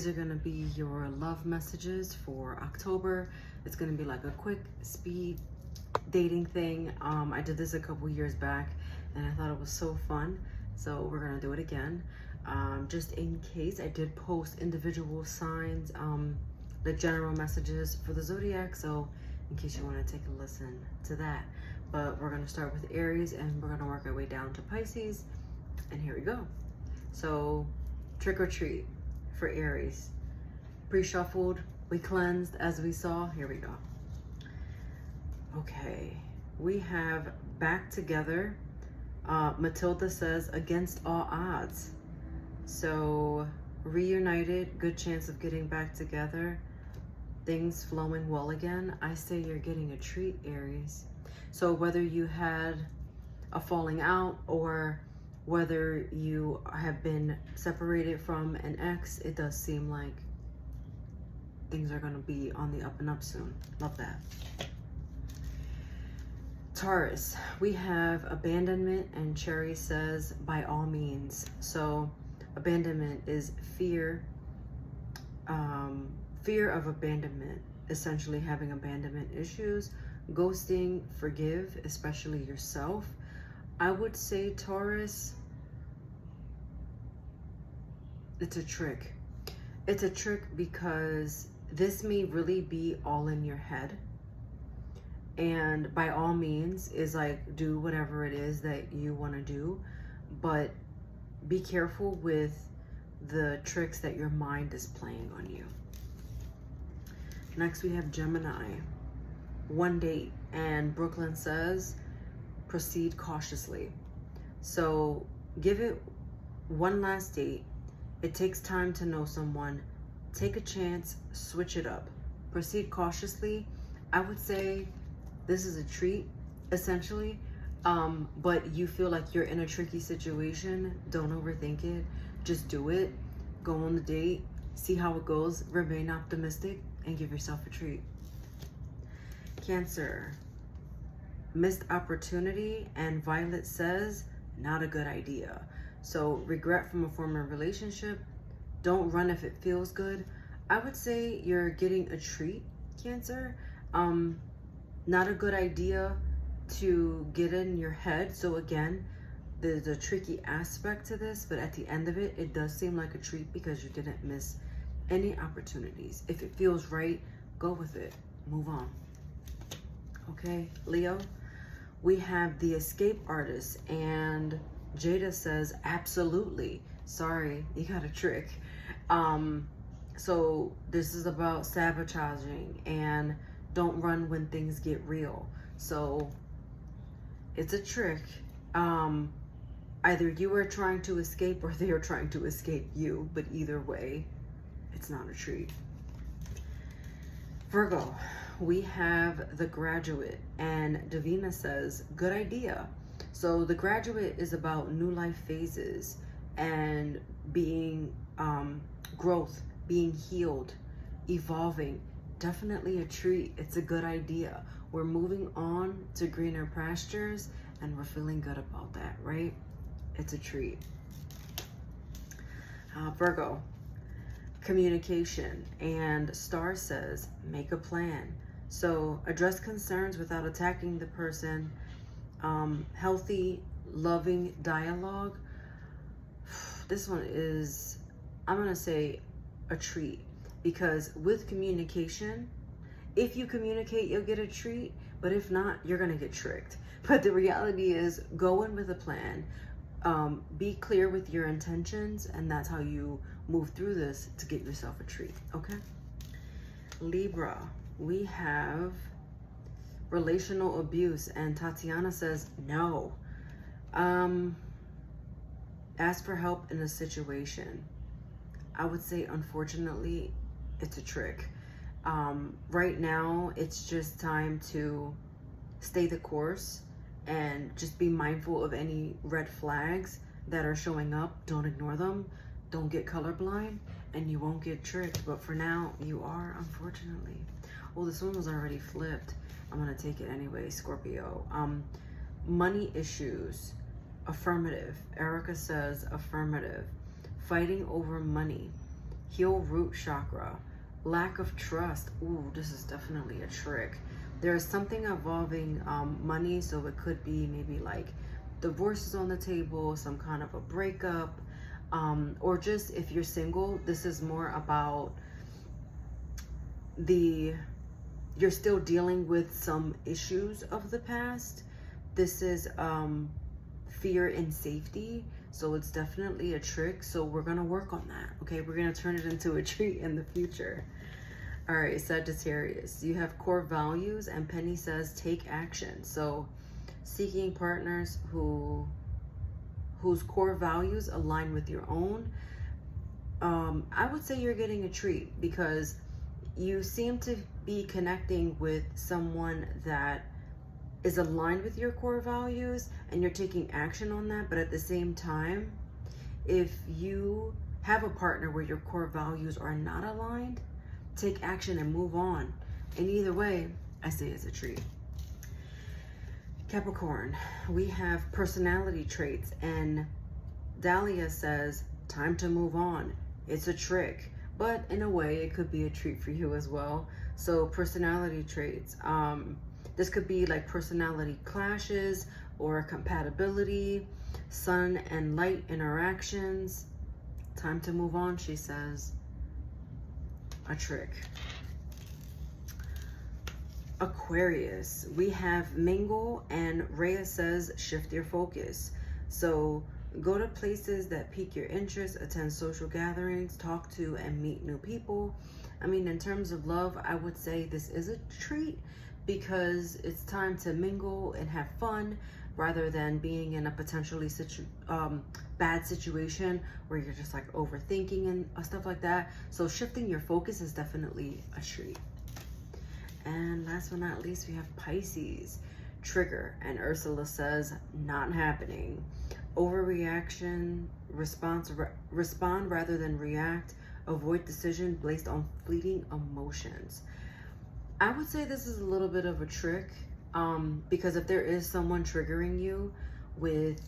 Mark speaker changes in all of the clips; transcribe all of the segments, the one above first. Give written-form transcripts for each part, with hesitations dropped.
Speaker 1: these are going to be your love messages for October. It's going to be like a quick speed dating thing. I did this a couple years back and I thought it was so fun. So we're going to do it again. Just in case, I did post individual signs, the general messages for the zodiac. So in case you want to take a listen to that. But we're going to start with Aries and we're going to work our way down to Pisces. And here we go. So trick or treat for Aries. Pre-shuffled, we cleansed as we saw. Here we go. Okay, we have back together. Matilda says against all odds. So reunited, good chance of getting back together. Things flowing well again. I say you're getting a treat, Aries. So whether you had a falling out or whether you have been separated from an ex, it does seem like things are going to be on the up and up soon. Love that. Taurus, we have abandonment, and Cherry says by all means. So abandonment is fear, fear of abandonment, essentially having abandonment issues, ghosting, forgive, especially yourself. I would say, Taurus, it's a trick. It's a trick because this may really be all in your head. And by all means is like, do whatever it is that you want to do. But be careful with the tricks that your mind is playing on you. Next, we have Gemini. One date. And Brooklyn says, proceed cautiously. So give it one last date. It takes time to know someone. Take a chance, switch it up. Proceed cautiously. I would say this is a treat, essentially. But you feel like you're in a tricky situation. Don't overthink it. Just do it. Go on the date. See how it goes. Remain optimistic and give yourself a treat. Cancer. Missed opportunity, and Violet says not a good idea. So regret from a former relationship. Don't run if it feels good. I would say you're getting a treat, Cancer. Not a good idea to get in your head. So again, there's a tricky aspect to this, but at the end of it, it does seem like a treat because you didn't miss any opportunities. If it feels right, go with it. Move on. Okay, Leo, we have the escape artist, and Jada says, absolutely. Sorry, you got a trick. So this is about sabotaging and don't run when things get real. So it's a trick. Either you are trying to escape or they are trying to escape you, but either way, it's not a treat. Virgo, we have the Graduate, and Davina says, good idea. So the Graduate is about new life phases and being growth, being healed, evolving. Definitely a treat. It's a good idea. We're moving on to greener pastures and we're feeling good about that, right? It's a treat. Virgo, communication, and Star says make a plan. So address concerns without attacking the person. Healthy, loving dialogue. This one is, I'm gonna say, a treat, because with communication, if you communicate, you'll get a treat, but if not, you're gonna get tricked. But the reality is, go in with a plan. Be clear with your intentions, and that's how you move through this to get yourself a treat, okay? Libra, we have relational abuse, and Tatiana says no. Ask for help in a situation. I would say, unfortunately, it's a trick. Right now, it's just time to stay the course and just be mindful of any red flags that are showing up. Don't ignore them. Don't get colorblind, and you won't get tricked. But for now, you are, unfortunately. Oh, this one was already flipped. I'm gonna take it anyway, Scorpio. Money issues, affirmative. Erica says affirmative. Fighting over money. Heal root chakra. Lack of trust. Ooh, this is definitely a trick. There is something involving money, so it could be maybe like divorce is on the table, some kind of a breakup, or just if you're single, this is more about you're still dealing with some issues of the past. This is fear and safety. So it's definitely a trick. So we're going to work on that. Okay. We're going to turn it into a treat in the future. All right. Sagittarius, you have core values, and Penny says take action. So seeking partners whose core values align with your own. I would say you're getting a treat because you seem to be connecting with someone that is aligned with your core values, and you're taking action on that. But at the same time, if you have a partner where your core values are not aligned, take action and move on. And either way, I say it's a treat. Capricorn, we have personality traits, and Dahlia says time to move on. It's a trick, but in a way it could be a treat for you as well. So personality traits, this could be like personality clashes or compatibility, sun and light interactions. Time to move on, she says. A trick. Aquarius, we have mingle, and Rhea says shift your focus. So go to places that pique your interest, attend social gatherings, talk to and meet new people. I mean, in terms of love, I would say this is a treat because it's time to mingle and have fun rather than being in a potentially bad situation where you're just like overthinking and stuff like that. So shifting your focus is definitely a treat. And last but not least, we have Pisces. Trigger, and Ursula says not happening. Overreaction, respond rather than react. Avoid decision based on fleeting emotions. I would say this is a little bit of a trick, because if there is someone triggering you with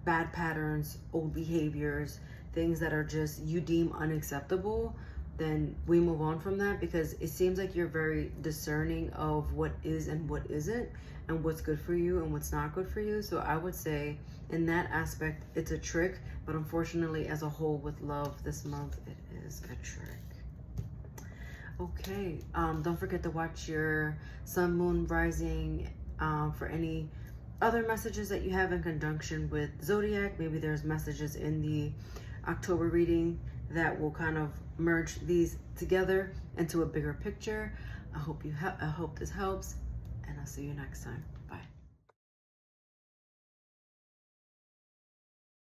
Speaker 1: bad patterns, old behaviors, things that are just you deem unacceptable, then we move on from that, because it seems like you're very discerning of what is and what isn't, and what's good for you and what's not good for you. So I would say in that aspect, it's a trick, but unfortunately as a whole with love this month, it is a trick. Okay, don't forget to watch your sun, moon, rising for any other messages that you have in conjunction with zodiac. Maybe there's messages in the October reading that will kind of merge these together into a bigger picture. I hope this helps, and I'll see you next time. Bye.